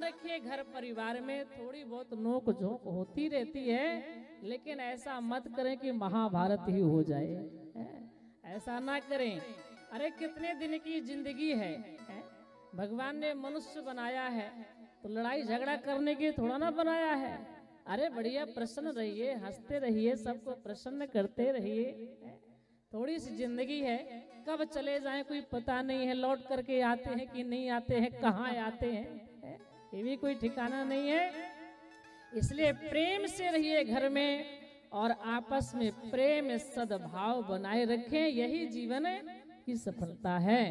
रखिए, घर परिवार में थोड़ी बहुत नोक झोंक होती रहती है, लेकिन ऐसा मत करें कि महाभारत ही हो जाए। ऐसा ना करें। अरे कितने दिन की जिंदगी है? भगवान ने मनुष्य बनाया है तो लड़ाई झगड़ा करने के थोड़ा ना बनाया है। अरे बढ़िया प्रसन्न रहिए, हंसते रहिए, सबको प्रसन्न करते रहिए। थोड़ी सी जिंदगी है, कब चले जाएं कोई पता नहीं है, लौट करके आते हैं कि नहीं आते हैं, कहाँ आते हैं, ये भी कोई ठिकाना नहीं है। इसलिए प्रेम से रहिए घर में और आपस में प्रेम सद्भाव बनाए रखें, यही जीवन की सफलता है।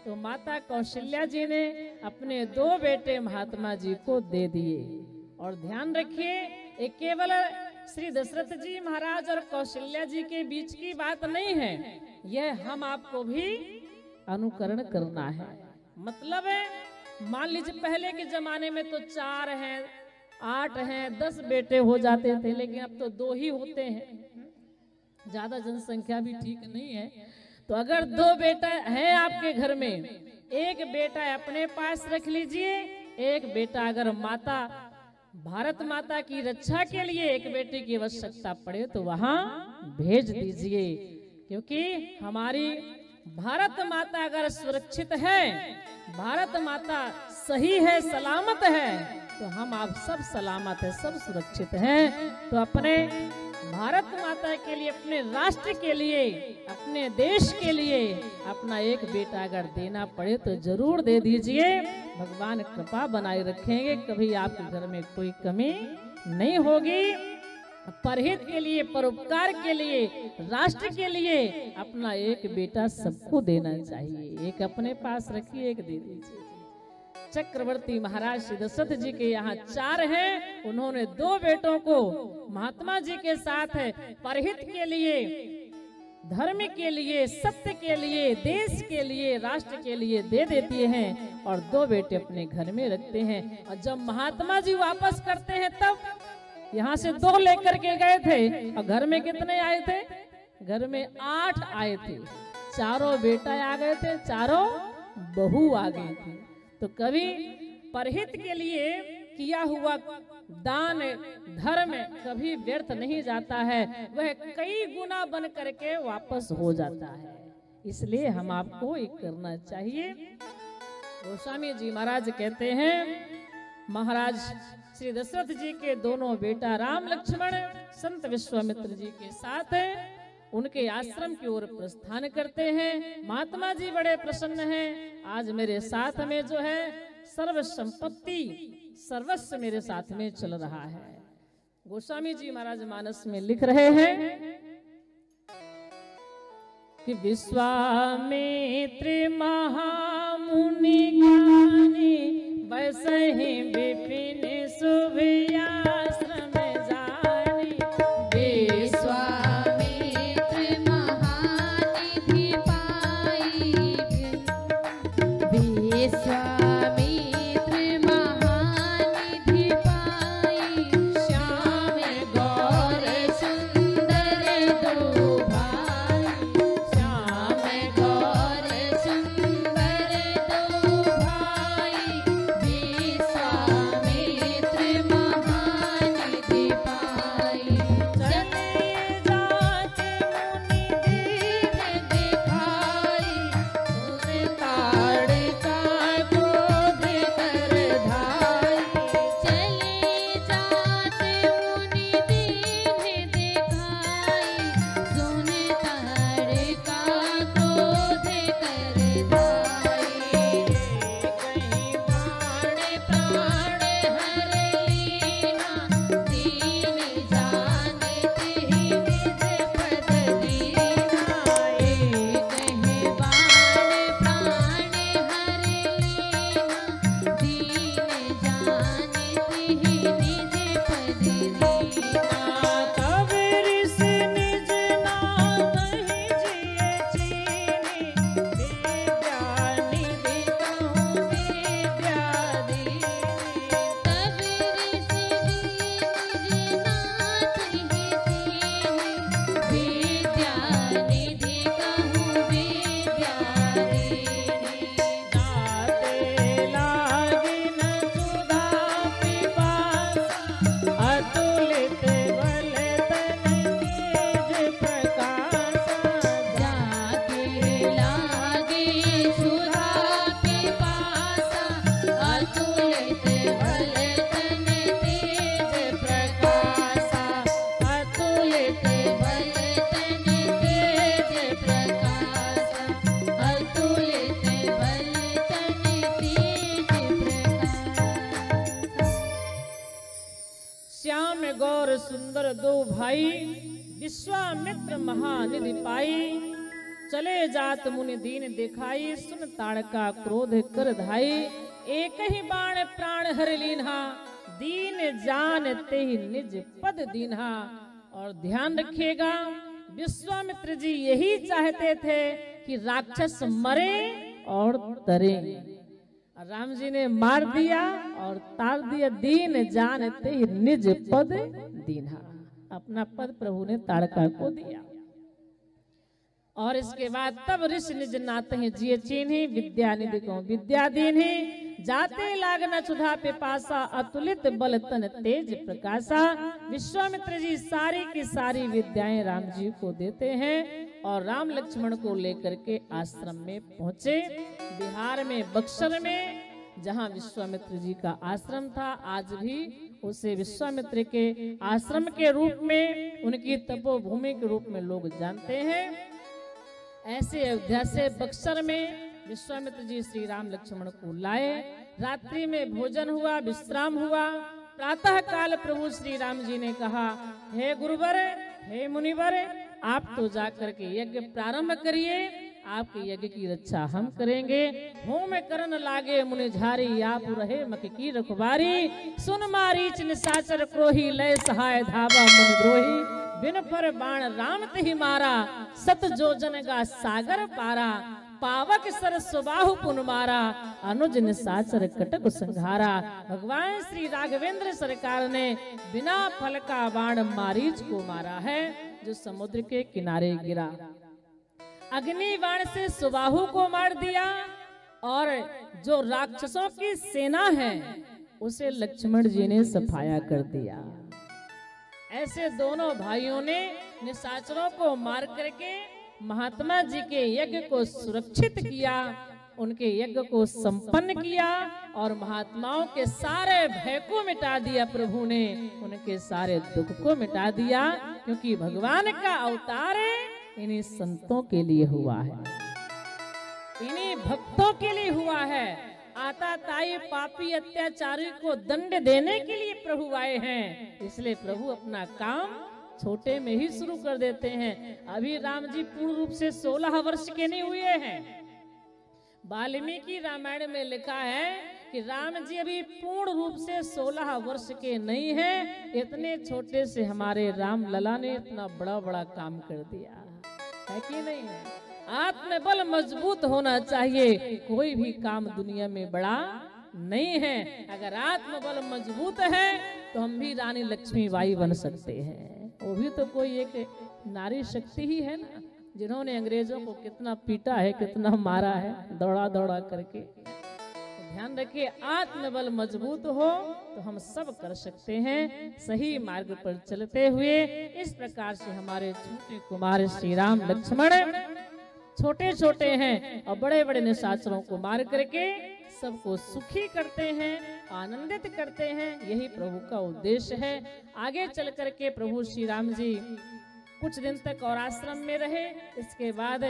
तो माता कौशल्या जी ने अपने 2 बेटे महात्मा जी को दे दिए। और ध्यान रखिए, ये केवल श्री दशरथ जी महाराज और कौशल्या जी के बीच की बात नहीं है, यह हम आपको भी अनुकरण करना है। मतलब है, मान लीजिए पहले के जमाने में तो 4 हैं, 8 हैं, 10 बेटे हो जाते थे, लेकिन अब तो 2 ही होते हैं। ज्यादा जनसंख्या भी ठीक नहीं है। तो अगर 2 बेटा है आपके घर में, एक बेटा अपने पास रख लीजिए, एक बेटा अगर माता भारत माता की रक्षा के लिए एक बेटे की आवश्यकता पड़े तो वहां भेज दीजिए। क्योंकि हमारी भारत माता अगर सुरक्षित है, भारत माता सही है, सलामत है, तो हम आप सब सलामत है, सब सुरक्षित हैं। तो अपने भारत माता के लिए, अपने राष्ट्र के लिए, अपने देश के लिए अपना एक बेटा अगर देना पड़े तो जरूर दे दीजिए। भगवान कृपा बनाए रखेंगे, कभी आपके घर में कोई कमी नहीं होगी। परहित के लिए, परोपकार के लिए, राष्ट्र के लिए अपना एक बेटा सबको देना चाहिए। एक अपने पास रखिए, एक दे दीजिए। चक्रवर्ती महाराज श्री दशरथ जी के यहाँ 4 हैं, उन्होंने 2 बेटों को महात्मा जी के साथ परहित के लिए, धर्म के लिए, सत्य के लिए, देश के लिए, राष्ट्र के लिए दे देती हैं और 2 बेटे अपने घर में रखते हैं। और जब महात्मा जी वापस करते हैं तब यहाँ से 2 लेकर के गए थे और घर में कितने आए थे? घर में 8 आए थे। 4 बेटा आ गए थे, 4 बहू आ गई थी। तो कभी परहित के लिए किया हुआ दान धर्म कभी व्यर्थ नहीं जाता है, वह कई गुना बन करके वापस हो जाता है। इसलिए हम आपको एक करना चाहिए। गोस्वामी जी महाराज कहते हैं, महाराज श्री दशरथ जी के दोनों बेटा राम लक्ष्मण संत विश्वामित्र जी के साथ उनके आश्रम की ओर प्रस्थान करते हैं। महात्मा जी बड़े प्रसन्न हैं, आज मेरे साथ में जो है सर्व संपत्ति सर्वस्व मेरे साथ में चल रहा है। गोस्वामी जी महाराज मानस में लिख रहे हैं कि विश्वामित्र महामुनि ज्ञानी वैसे ही विपिन शुभ आश्रम जानी। विश्वामित्र गौर सुंदर दो भाई, विश्वामित्र महानिधि पाई। चले जात मुनि दीन दिखाई, सुन ताड़का क्रोध कर धाई। एक ही बाण प्राण हर लीन्हा, दीन जान ते ही निज पद दीन्हा। और ध्यान रखिएगा, विश्वामित्र जी यही चाहते थे कि राक्षस मरे और तरे। राम जी ने मार दिया और तार दिया, दीन जानते ही निज पद दीन्हा। अपना पद प्रभु ने ताड़का को दिया। और इसके बाद तब ऋषि निज नाते हैं जिये चीन्ही, विद्या निधि को विद्या दीन्ही। जाते लागना सुधा पे पासा, अतुलित बल तन तेज प्रकाशा। विश्वामित्र जी सारी की सारी विद्याएं राम जी को देते हैं और राम लक्ष्मण को लेकर के आश्रम में पहुंचे। बिहार में बक्सर में जहां विश्वामित्र जी का आश्रम था, आज भी उसे विश्वामित्र के आश्रम के रूप में, उनकी तपोभूमि के रूप में लोग जानते हैं। ऐसे अयोध्या से बक्सर में विश्वामित्र जी श्री राम लक्ष्मण को लाए। रात्रि में भोजन हुआ, विश्राम हुआ। प्रातः काल प्रभु श्री राम जी ने कहा, हे गुरुवर, हे मुनिवर, आप तो जाकर के यज्ञ प्रारंभ करिए, आपके यज्ञ की रक्षा हम करेंगे। होम करन लागे मुनि झारी, आप रहे मक की रखवारी। सुन मारीच निशाचर क्रोही, लय सहाय धावा मुनि द्रोही। बिन पर बाण राम तहि मारा, सत जोजन का सागर पारा। पावक सर सुबाहु पुन मारा, अनुज निशाचर कटक संघारा। भगवान श्री राघवेंद्र सरकार ने बिना फल का बाण मारीच को मारा है, जो समुद्र के किनारे गिरा। अग्नि बाण से सुबाहु को मार दिया और जो राक्षसों की सेना है उसे लक्ष्मण जी ने सफाया कर दिया। ऐसे दोनों भाइयों ने निशाचरों को मार करके महात्मा जी के यज्ञ को सुरक्षित किया, उनके यज्ञ को संपन्न किया और महात्माओं के सारे भय को मिटा दिया। प्रभु ने उनके सारे दुख को मिटा दिया, क्योंकि भगवान का अवतार इन्हीं संतों के लिए हुआ है, इन्हीं भक्तों के लिए हुआ है। आताताई पापी अत्याचारी को दंड देने के लिए प्रभु आए हैं, इसलिए प्रभु अपना काम छोटे में ही शुरू कर देते हैं। अभी राम जी पूर्ण रूप से 16 वर्ष के नहीं हुए हैं। वाल्मीकि रामायण में लिखा है कि राम जी अभी पूर्ण रूप से 16 वर्ष के नहीं हैं। इतने छोटे से हमारे राम लला ने इतना बड़ा बड़ा काम कर दिया है कि नहीं है। आत्मबल मजबूत होना चाहिए, कोई भी काम दुनिया में बड़ा नहीं है। अगर आत्मबल मजबूत है तो हम भी रानी लक्ष्मीबाई बन सकते हैं। वो भी तो कोई एक नारी शक्ति ही है ना, जिन्होंने अंग्रेजों को कितना पीटा है, कितना मारा है, दौड़ा दौड़ा करके। ध्यान रखिए, आत्मबल मजबूत हो तो हम सब कर सकते हैं, सही मार्ग पर चलते हुए। इस प्रकार से हमारे छोटे कुमार श्री राम लक्ष्मण छोटे छोटे हैं और बड़े बड़े निशाचरों को मार करके सबको सुखी करते हैं, आनंदित करते हैं। यही प्रभु का उद्देश्य है। आगे चल करके प्रभु श्री राम जी कुछ दिन तक और आश्रम में रहे। इसके बाद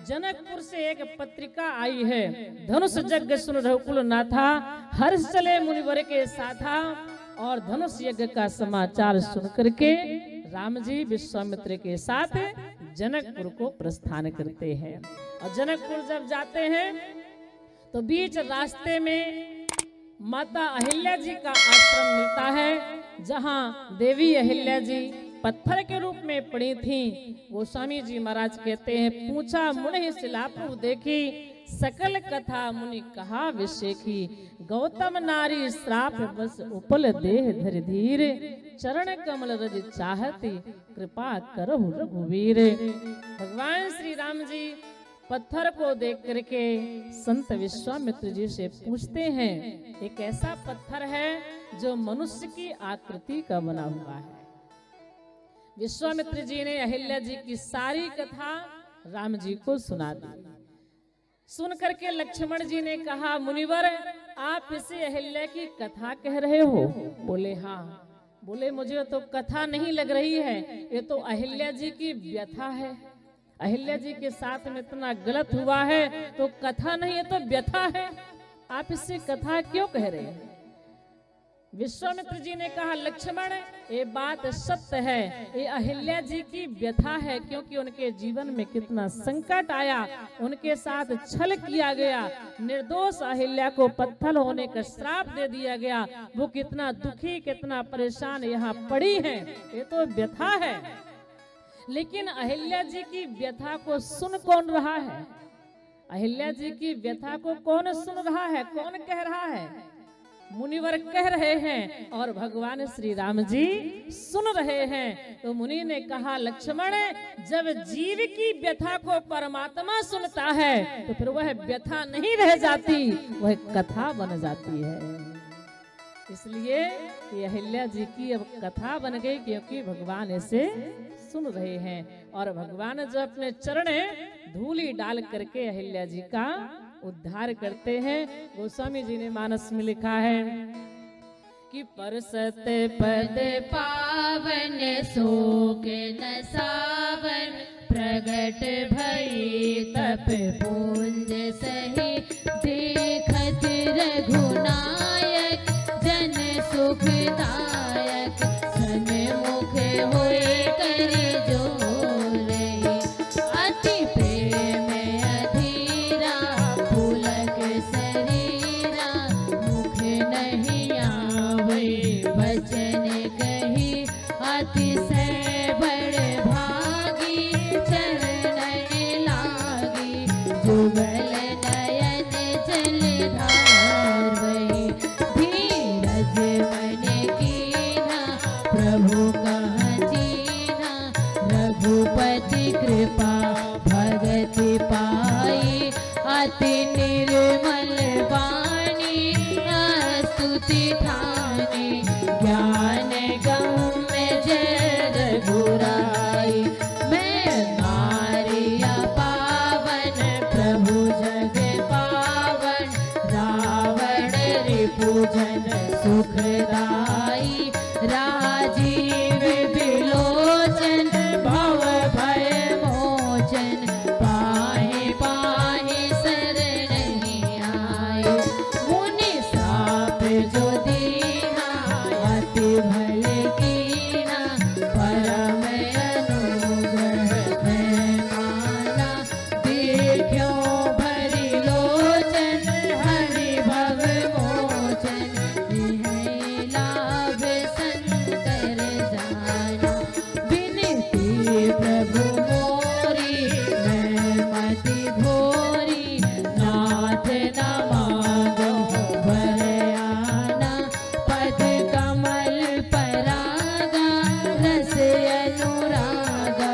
जनकपुर से एक पत्रिका आई है, धनुष यज्ञ सुन रघुकुल नाथा, हर्ष चले मुनिवर के साथा। और धनुष यज्ञ का समाचार सुन करके राम जी विश्वामित्र के साथ जनकपुर को प्रस्थान करते हैं। और जनकपुर जब जाते हैं तो बीच रास्ते में माता अहिल्या जी का आश्रम मिलता है, जहां देवी अहिल्या जी पत्थर के रूप में पड़ी थी। गोस्वामी जी महाराज कहते हैं, पूछा मुनि शिला प्रभु देखी, सकल कथा मुनि कहा विषेखी। गौतम नारी श्राप बस उपल देह धर धीर, चरण कमल रज चाहती कृपा करहु रघुवीर। भगवान श्री राम जी पत्थर को देख करके संत विश्वामित्र जी से पूछते हैं, एक ऐसा पत्थर है जो मनुष्य की आकृति का बना हुआ है। विश्वामित्र जी ने अहिल्या जी की सारी कथा राम जी को सुना दी। सुन करके लक्ष्मण जी ने कहा, मुनिवर आप इसे अहिल्या की कथा कह रहे हो? बोले हाँ। बोले मुझे तो कथा नहीं लग रही है, ये तो अहिल्या जी की व्यथा है। अहिल्या जी के साथ में इतना गलत हुआ है तो कथा नहीं, है तो व्यथा है। आप इससे कथा क्यों कह रहे हैं? विश्वामित्र जी ने कहा लक्ष्मण ये बात सत्य है, ये अहिल्या जी की व्यथा है, क्योंकि उनके जीवन में कितना संकट आया, उनके साथ छल किया गया, निर्दोष अहिल्या को पत्थर होने का श्राप दे दिया गया, वो कितना दुखी कितना परेशान यहाँ पड़ी है, ये तो व्यथा है। लेकिन अहिल्या जी की व्यथा को सुन कौन रहा है? अहिल्या जी की व्यथा को कौन सुन रहा है, कौन कह रहा है? मुनिवर कह रहे हैं और भगवान श्री राम जी सुन रहे हैं। तो मुनि ने कहा लक्ष्मण जब जीव की व्यथा को परमात्मा सुनता है तो फिर वह व्यथा नहीं रह जाती, वह कथा बन जाती है। इसलिए अहिल्या जी की अब कथा बन गई, क्योंकि भगवान इसे सुन रहे हैं। और भगवान जो अपने चरण धूली डाल करके अहिल्या जी का उद्धार करते हैं। गोस्वामी जी ने मानस में लिखा है कि परसत पद पावन शोक न सावन, प्रगट भई तप पुंज सही, देखत रघुनायक जन सुखदायक, सन्मुख होए कर जोर, अति प्रेम अधीरा पुलक शरीरा, मुख नहीं आवे वचन कही, अतिशय बड़ भागी चरण लागी, जुगल नयन जलधार वही, धीरज मन कीना प्रभु कहाँ जीना, रघुपति कृपा भगति पाई, अति निर्मल वाणी स्तुति ठानी, ज्ञान गम्य जय रघुराई, मैं नारिया पावन प्रभु जग पावन, रावण रिपुजन सुखदाई, राजीव विलोचन भव भय मोचन, पाहि पाहि शरण आए, मुनि श्राप जो दीना अति भले कीना, परम अनुग्रह है माना, देखो भरी लोचन हरि भव मोचन, यह लाभ संकर जाना, विनती प्रभु मोरी मैं मति घोरी, नाथ न मांगो वर आना, पद कमल परागा रस अनुरागा,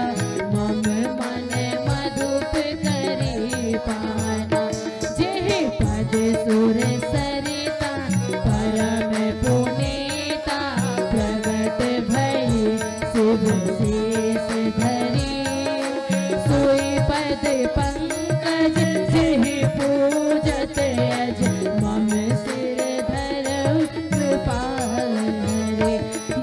मम मन मधुप करी पाना, जेहि पद सुर सरिता परम पुनीता, प्रगट भई शुभ शेष धरी, सोई पद पंकज जेहि पूजत अज, मम सिर धरऊ कृपाल हरे,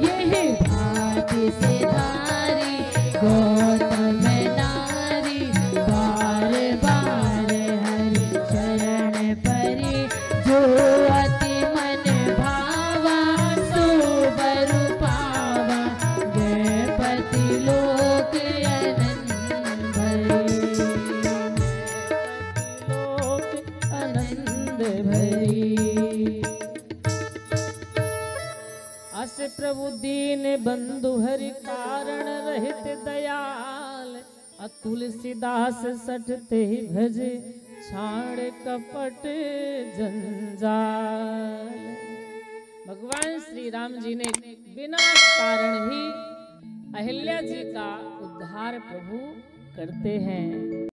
यही भाति सिधारी गौतम नारी, बार बार हरि चरण परी, जो अति मन भावा सो बर पावा, गणपति लोक आनंद भरी, लोक आनंद भरी। अस प्रभु दीन बंधु हरि कारण रहित दयाल, तुलसीदास सठते भज छाड़ कपट जंजाल। भगवान श्री राम जी ने बिना कारण ही अहिल्या जी का उद्धार प्रभु करते हैं।